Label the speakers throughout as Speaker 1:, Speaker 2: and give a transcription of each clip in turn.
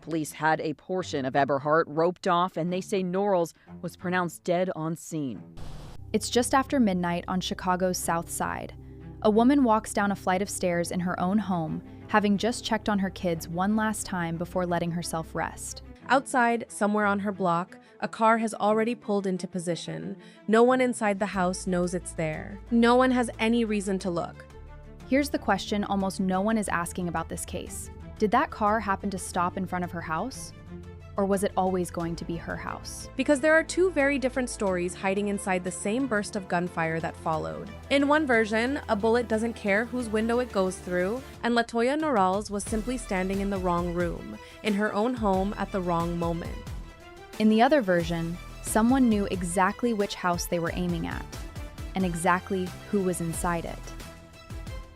Speaker 1: Police had a portion of Eberhardt roped off, and they say Norals was pronounced dead on scene.
Speaker 2: It's just after midnight on Chicago's South Side. A woman walks down a flight of stairs in her own home, having just checked on her kids one last time before letting herself rest.
Speaker 3: Outside, somewhere on her block, a car has already pulled into position. No one inside the house knows it's there. No one has any reason to look.
Speaker 2: Here's the question almost no one is asking about this case. Did that car happen to stop in front of her house? Or was it always going to be her house?
Speaker 3: Because there are two very different stories hiding inside the same burst of gunfire that followed. In one version, a bullet doesn't care whose window it goes through, and Latoya Norals was simply standing in the wrong room, in her own home at the wrong moment.
Speaker 2: In the other version, someone knew exactly which house they were aiming at, and exactly who was inside it.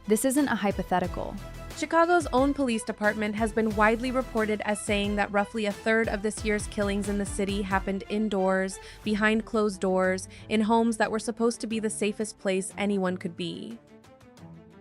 Speaker 2: This isn't a hypothetical.
Speaker 3: Chicago's own police department has been widely reported as saying that roughly a third of this year's killings in the city happened indoors, behind closed doors, in homes that were supposed to be the safest place anyone could be.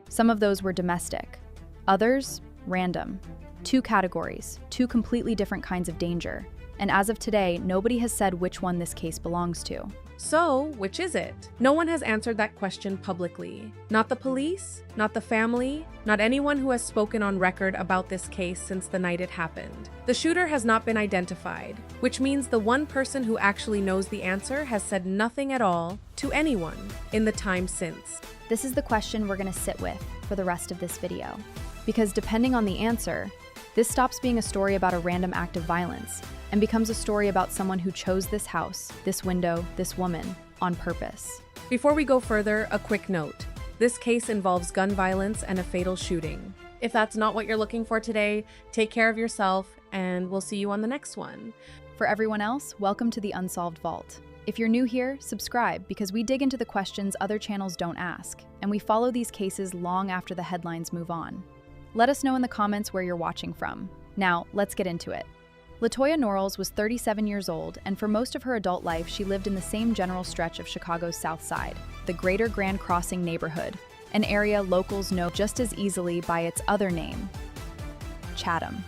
Speaker 2: Some of those were domestic, others random. Two categories, two completely different kinds of danger. And as of today, nobody has said which one this case belongs to.
Speaker 3: So, which is it? No one has answered that question publicly. Not the police, not the family, not anyone who has spoken on record about this case since the night it happened. The shooter has not been identified, which means the one person who actually knows the answer has said nothing at all to anyone in the time since.
Speaker 2: This is the question we're going to sit with for the rest of this video. Because depending on the answer, this stops being a story about a random act of violence and becomes a story about someone who chose this house, this window, this woman, on purpose.
Speaker 3: Before we go further, a quick note. This case involves gun violence and a fatal shooting. If that's not what you're looking for today, take care of yourself, and we'll see you on the next one.
Speaker 2: For everyone else, welcome to the Unsolved Vault. If you're new here, subscribe because we dig into the questions other channels don't ask, and we follow these cases long after the headlines move on. Let us know in the comments where you're watching from. Now, let's get into it. Latoya Norals was 37 years old, and for most of her adult life, she lived in the same general stretch of Chicago's South Side, the Greater Grand Crossing neighborhood, an area locals know just as easily by its other name, Chatham.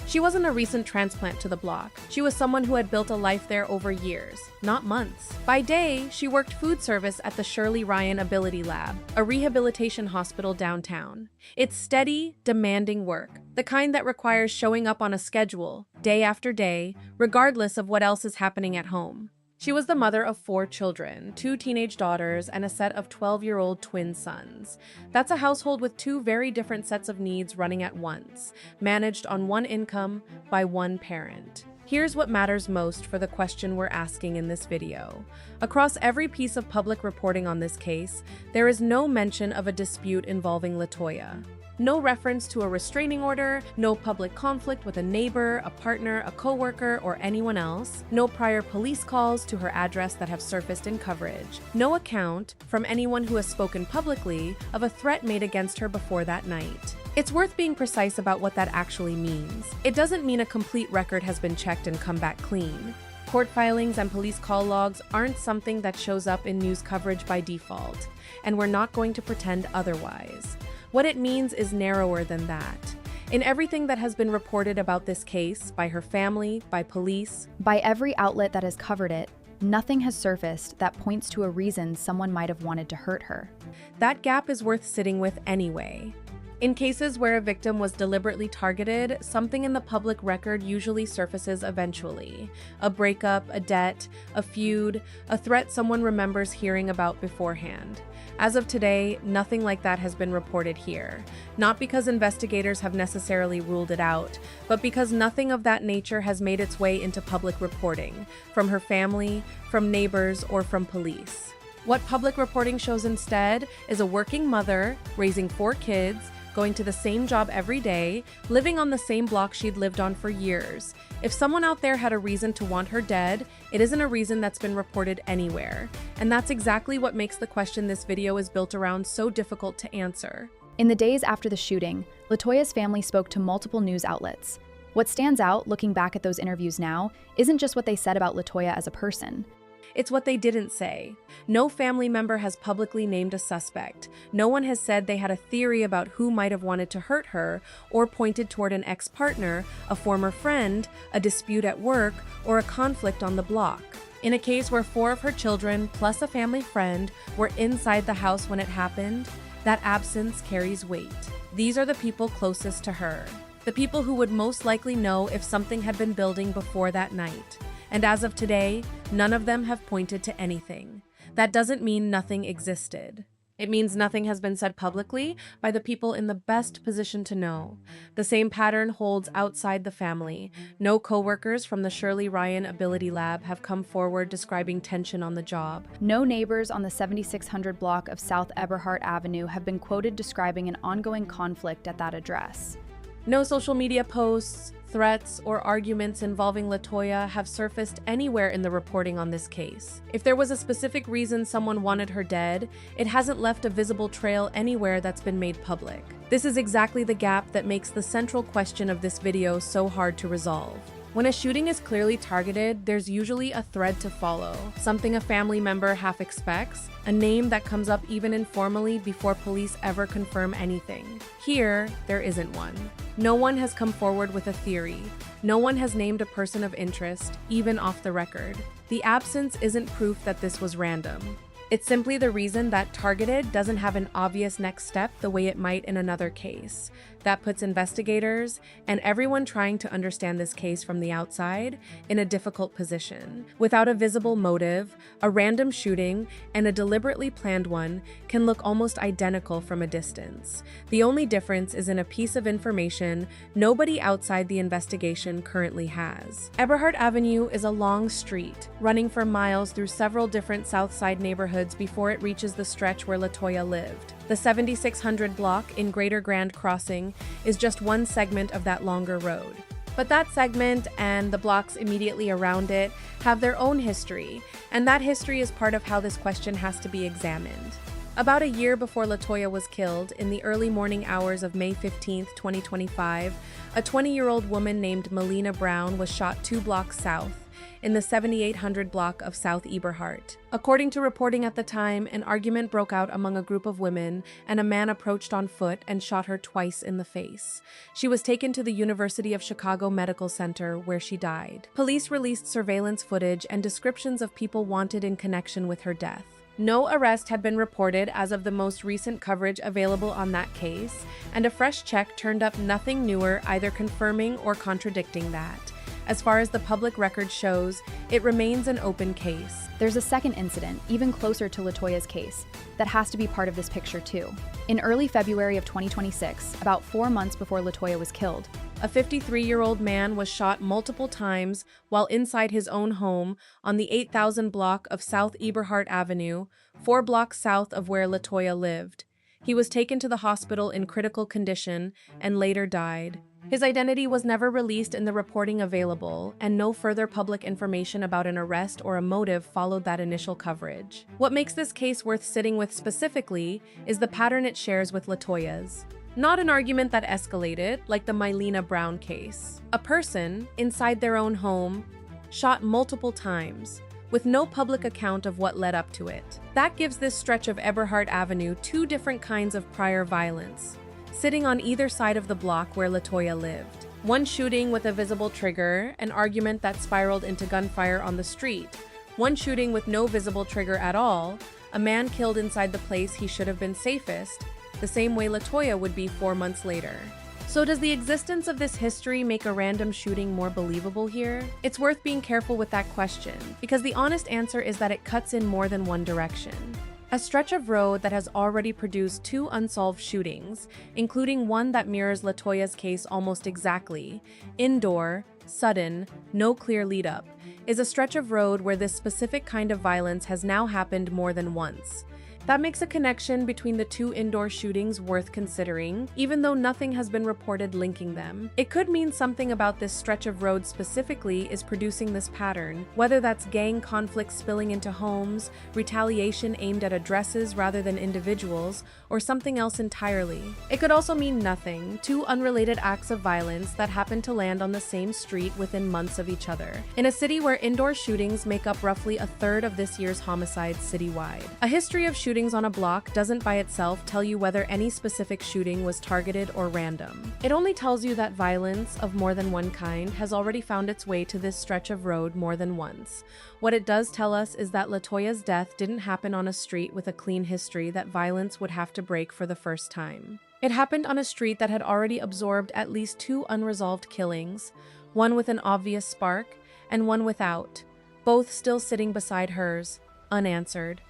Speaker 3: She wasn't a recent transplant to the block. She was someone who had built a life there over years, not months. By day, she worked food service at the Shirley Ryan Ability Lab, a rehabilitation hospital downtown. It's steady, demanding work, the kind that requires showing up on a schedule, day after day, regardless of what else is happening at home. She was the mother of 4 children, 2 teenage daughters, and a set of 12-year-old twin sons. That's a household with 2 very different sets of needs running at once, managed on one income by one parent. Here's what matters most for the question we're asking in this video. Across every piece of public reporting on this case, there is no mention of a dispute involving Latoya. No reference to a restraining order, no public conflict with a neighbor, a partner, a coworker, or anyone else, no prior police calls to her address that have surfaced in coverage, no account from anyone who has spoken publicly of a threat made against her before that night. It's worth being precise about what that actually means. It doesn't mean a complete record has been checked and come back clean. Court filings and police call logs aren't something that shows up in news coverage by default, and we're not going to pretend otherwise. What it means is narrower than that. In everything that has been reported about this case, by her family, by police,
Speaker 2: by every outlet that has covered it, nothing has surfaced that points to a reason someone might have wanted to hurt her.
Speaker 3: That gap is worth sitting with anyway. In cases where a victim was deliberately targeted, something in the public record usually surfaces eventually. A breakup, a debt, a feud, a threat someone remembers hearing about beforehand. As of today, nothing like that has been reported here. Not because investigators have necessarily ruled it out, but because nothing of that nature has made its way into public reporting, from her family, from neighbors, or from police. What public reporting shows instead is a working mother, raising 4 kids, going to the same job every day, living on the same block she'd lived on for years. If someone out there had a reason to want her dead, it isn't a reason that's been reported anywhere. And that's exactly what makes the question this video is built around so difficult to answer.
Speaker 2: In the days after the shooting, Latoya's family spoke to multiple news outlets. What stands out, looking back at those interviews now, isn't just what they said about Latoya as a person.
Speaker 3: It's what they didn't say. No family member has publicly named a suspect. No one has said they had a theory about who might have wanted to hurt her or pointed toward an ex-partner, a former friend, a dispute at work, or a conflict on the block. In a case where 4 of her children, plus a family friend, were inside the house when it happened, that absence carries weight. These are the people closest to her. The people who would most likely know if something had been building before that night. And as of today, none of them have pointed to anything. That doesn't mean nothing existed. It means nothing has been said publicly by the people in the best position to know. The same pattern holds outside the family. No coworkers from the Shirley Ryan Ability Lab have come forward describing tension on the job.
Speaker 2: No neighbors on the 7600 block of South Eberhart Avenue have been quoted describing an ongoing conflict at that address.
Speaker 3: No social media posts, threats, or arguments involving Latoya have surfaced anywhere in the reporting on this case. If there was a specific reason someone wanted her dead, it hasn't left a visible trail anywhere that's been made public. This is exactly the gap that makes the central question of this video so hard to resolve. When a shooting is clearly targeted, there's usually a thread to follow, something a family member half expects, a name that comes up even informally before police ever confirm anything. Here, there isn't one. No one has come forward with a theory. No one has named a person of interest, even off the record. The absence isn't proof that this was random. It's simply the reason that targeted doesn't have an obvious next step the way it might in another case. That puts investigators and everyone trying to understand this case from the outside in a difficult position. Without a visible motive, a random shooting and a deliberately planned one can look almost identical from a distance. The only difference is in a piece of information nobody outside the investigation currently has. Eberhart Avenue is a long street, running for miles through several different South Side neighborhoods before it reaches the stretch where Latoya lived. The 7600 block in Greater Grand Crossing is just one segment of that longer road. But that segment and the blocks immediately around it have their own history, and that history is part of how this question has to be examined. About a year before Latoya was killed, in the early morning hours of May 15, 2025, a 20-year-old woman named Melina Brown was shot 2 blocks south, in the 7800 block of South Eberhart. According to reporting at the time, an argument broke out among a group of women, and a man approached on foot and shot her twice in the face. She was taken to the University of Chicago Medical Center, where she died. Police released surveillance footage and descriptions of people wanted in connection with her death. No arrest had been reported as of the most recent coverage available on that case, and a fresh check turned up nothing newer, either confirming or contradicting that. As far as the public record shows, it remains an open case.
Speaker 2: There's a second incident, even closer to Latoya's case, that has to be part of this picture too. In early February of 2026, about 4 months before Latoya was killed,
Speaker 3: a 53-year-old man was shot multiple times while inside his own home on the 8000 block of South Eberhart Avenue, 4 blocks south of where Latoya lived. He was taken to the hospital in critical condition and later died. His identity was never released in the reporting available, and no further public information about an arrest or a motive followed that initial coverage. What makes this case worth sitting with specifically is the pattern it shares with Latoya's. Not an argument that escalated, like the Melina Brown case. A person, inside their own home, shot multiple times, with no public account of what led up to it. That gives this stretch of Eberhart Avenue 2 different kinds of prior violence, sitting on either side of the block where Latoya lived. One shooting with a visible trigger, an argument that spiraled into gunfire on the street. One shooting with no visible trigger at all, a man killed inside the place he should have been safest, the same way Latoya would be 4 months later. So does the existence of this history make a random shooting more believable here? It's worth being careful with that question, because the honest answer is that it cuts in more than one direction. A stretch of road that has already produced 2 unsolved shootings, including one that mirrors Latoya's case almost exactly, indoor, sudden, no clear lead-up, is a stretch of road where this specific kind of violence has now happened more than once. That makes a connection between the two indoor shootings worth considering, even though nothing has been reported linking them. It could mean something about this stretch of road specifically is producing this pattern, whether that's gang conflict spilling into homes, retaliation aimed at addresses rather than individuals, or something else entirely. It could also mean nothing, two unrelated acts of violence that happen to land on the same street within months of each other, in a city where indoor shootings make up roughly a third of this year's homicides citywide. A history of shootings on a block doesn't by itself tell you whether any specific shooting was targeted or random. It only tells you that violence of more than one kind has already found its way to this stretch of road more than once. What it does tell us is that Latoya's death didn't happen on a street with a clean history that violence would have to break for the first time. It happened on a street that had already absorbed at least two unresolved killings, one with an obvious spark and one without, both still sitting beside hers, unanswered.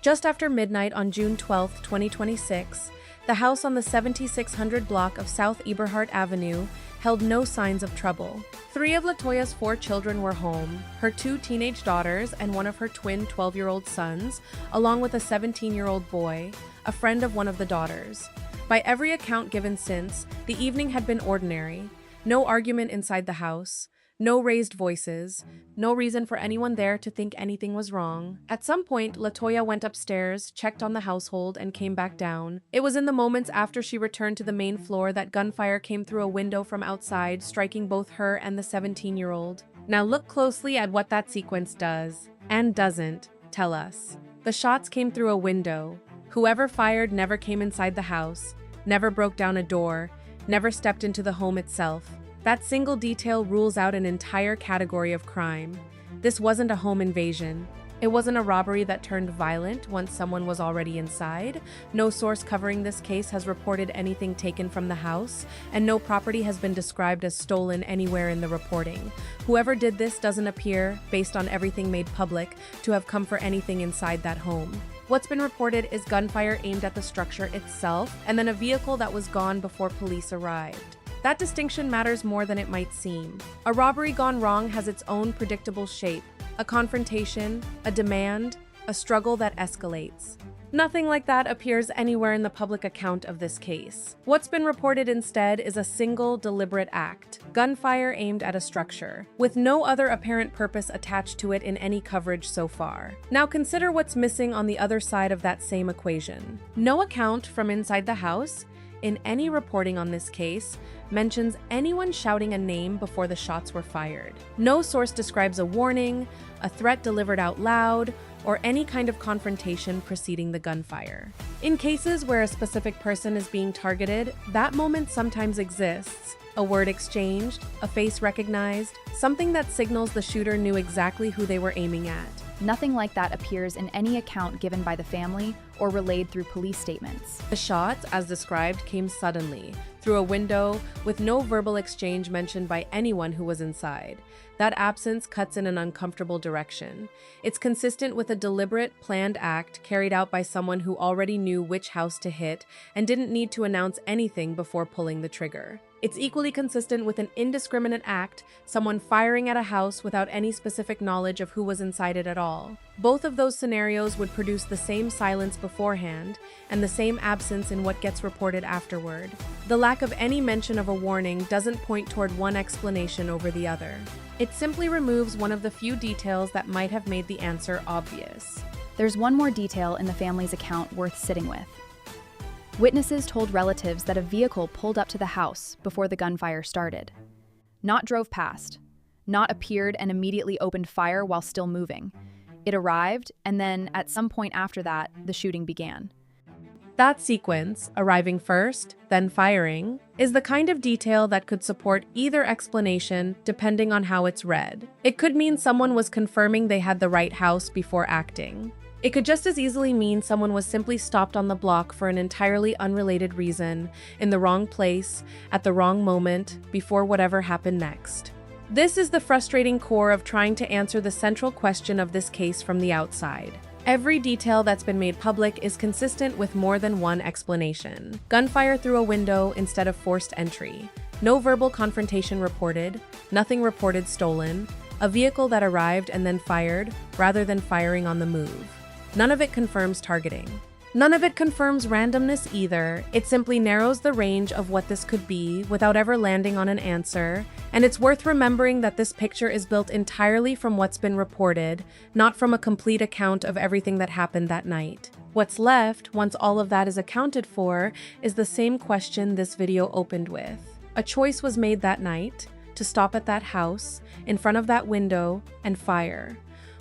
Speaker 3: Just after midnight on June 12, 2026, the house on the 7600 block of South Eberhart Avenue held no signs of trouble. 3 of Latoya's 4 children were home, her 2 teenage daughters and one of her twin 12-year-old sons, along with a 17-year-old boy, a friend of one of the daughters. By every account given since, the evening had been ordinary. No argument inside the house, no raised voices, no reason for anyone there to think anything was wrong. At some point, Latoya went upstairs, checked on the household, and came back down. It was in the moments after she returned to the main floor that gunfire came through a window from outside, striking both her and the 17-year-old. Now look closely at what that sequence does, and doesn't, tell us. The shots came through a window. Whoever fired never came inside the house, never broke down a door, never stepped into the home itself. That single detail rules out an entire category of crime. This wasn't a home invasion. It wasn't a robbery that turned violent once someone was already inside. No source covering this case has reported anything taken from the house, and no property has been described as stolen anywhere in the reporting. Whoever did this doesn't appear, based on everything made public, to have come for anything inside that home. What's been reported is gunfire aimed at the structure itself, and then a vehicle that was gone before police arrived. That distinction matters more than it might seem. A robbery gone wrong has its own predictable shape, a confrontation, a demand, a struggle that escalates. Nothing like that appears anywhere in the public account of this case. What's been reported instead is a single, deliberate act, gunfire aimed at a structure, with no other apparent purpose attached to it in any coverage so far. Now consider what's missing on the other side of that same equation. No account from inside the house, in any reporting on this case, mentions anyone shouting a name before the shots were fired. No source describes a warning, a threat delivered out loud, or any kind of confrontation preceding the gunfire. In cases where a specific person is being targeted, that moment sometimes exists. A word exchanged, a face recognized, something that signals the shooter knew exactly who they were aiming at.
Speaker 2: Nothing like that appears in any account given by the family or relayed through police statements.
Speaker 3: The shots, as described, came suddenly, through a window, with no verbal exchange mentioned by anyone who was inside. That absence cuts in an uncomfortable direction. It's consistent with a deliberate, planned act carried out by someone who already knew which house to hit and didn't need to announce anything before pulling the trigger. It's equally consistent with an indiscriminate act, someone firing at a house without any specific knowledge of who was inside it at all. Both of those scenarios would produce the same silence beforehand and the same absence in what gets reported afterward. The lack of any mention of a warning doesn't point toward one explanation over the other. It simply removes one of the few details that might have made the answer obvious.
Speaker 2: There's one more detail in the family's account worth sitting with. Witnesses told relatives that a vehicle pulled up to the house before the gunfire started. Not drove past, not appeared and immediately opened fire while still moving. It arrived, and then, at some point after that, the shooting began.
Speaker 3: That sequence, arriving first, then firing, is the kind of detail that could support either explanation depending on how it's read. It could mean someone was confirming they had the right house before acting. It could just as easily mean someone was simply stopped on the block for an entirely unrelated reason, in the wrong place, at the wrong moment, before whatever happened next. This is the frustrating core of trying to answer the central question of this case from the outside. Every detail that's been made public is consistent with more than one explanation. Gunfire through a window instead of forced entry. No verbal confrontation reported. Nothing reported stolen. A vehicle that arrived and then fired, rather than firing on the move. None of it confirms targeting. None of it confirms randomness either. It simply narrows the range of what this could be without ever landing on an answer. And it's worth remembering that this picture is built entirely from what's been reported, not from a complete account of everything that happened that night. What's left, once all of that is accounted for, is the same question this video opened with. A choice was made that night to stop at that house, in front of that window, and fire.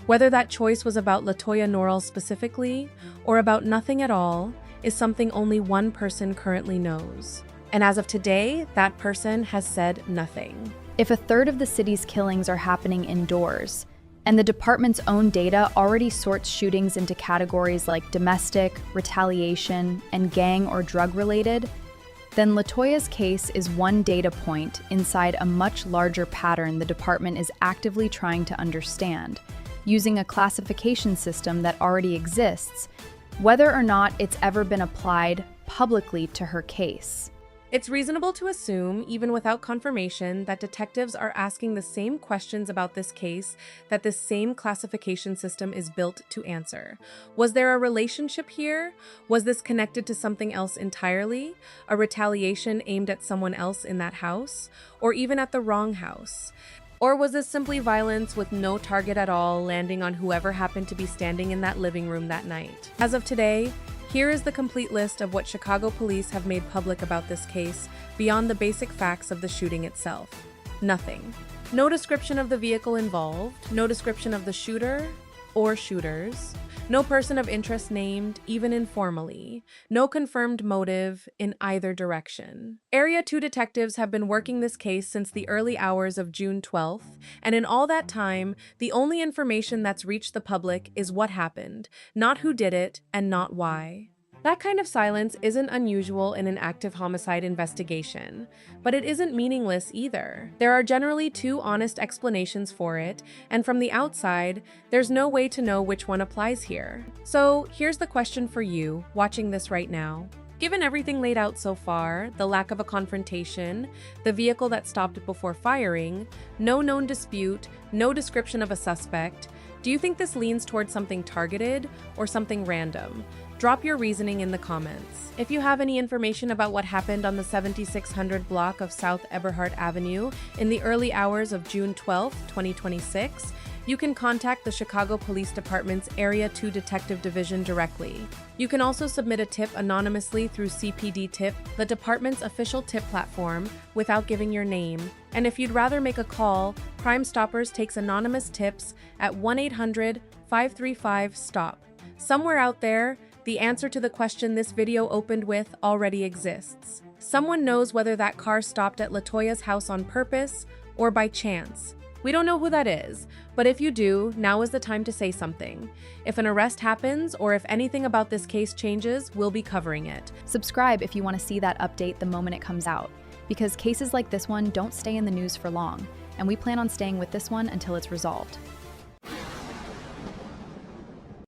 Speaker 3: Whether that choice was about Latoya Norals specifically, or about nothing at all, is something only one person currently knows. And as of today, that person has said nothing.
Speaker 2: If a third of the city's killings are happening indoors, and the department's own data already sorts shootings into categories like domestic, retaliation, and gang or drug-related, then Latoya's case is one data point inside a much larger pattern the department is actively trying to understand, using a classification system that already exists, whether or not it's ever been applied publicly to her case.
Speaker 3: It's reasonable to assume, even without confirmation, that detectives are asking the same questions about this case that this same classification system is built to answer. Was there a relationship here? Was this connected to something else entirely? A retaliation aimed at someone else in that house? Or even at the wrong house? Or was this simply violence with no target at all, landing on whoever happened to be standing in that living room that night? As of today, here is the complete list of what Chicago police have made public about this case, beyond the basic facts of the shooting itself. Nothing. No description of the vehicle involved, no description of the shooter or shooters, no person of interest named, even informally, no confirmed motive in either direction. Area 2 detectives have been working this case since the early hours of June 12th, and in all that time, the only information that's reached the public is what happened, not who did it, and not why. That kind of silence isn't unusual in an active homicide investigation, but it isn't meaningless either. There are generally two honest explanations for it, and from the outside, there's no way to know which one applies here. So here's the question for you, watching this right now. Given everything laid out so far, the lack of a confrontation, the vehicle that stopped before firing, no known dispute, no description of a suspect, do you think this leans towards something targeted or something random? Drop your reasoning in the comments. If you have any information about what happened on the 7600 block of South Eberhart Avenue in the early hours of June 12, 2026, you can contact the Chicago Police Department's Area 2 Detective Division directly. You can also submit a tip anonymously through CPD Tip, the department's official tip platform, without giving your name. And if you'd rather make a call, Crime Stoppers takes anonymous tips at 1-800-535-STOP. Somewhere out there, the answer to the question this video opened with already exists. Someone knows whether that car stopped at Latoya's house on purpose or by chance. We don't know who that is, but if you do, now is the time to say something. If an arrest happens or if anything about this case changes, we'll be covering it.
Speaker 2: Subscribe if you want to see that update the moment it comes out, because cases like this one don't stay in the news for long, and we plan on staying with this one until it's resolved.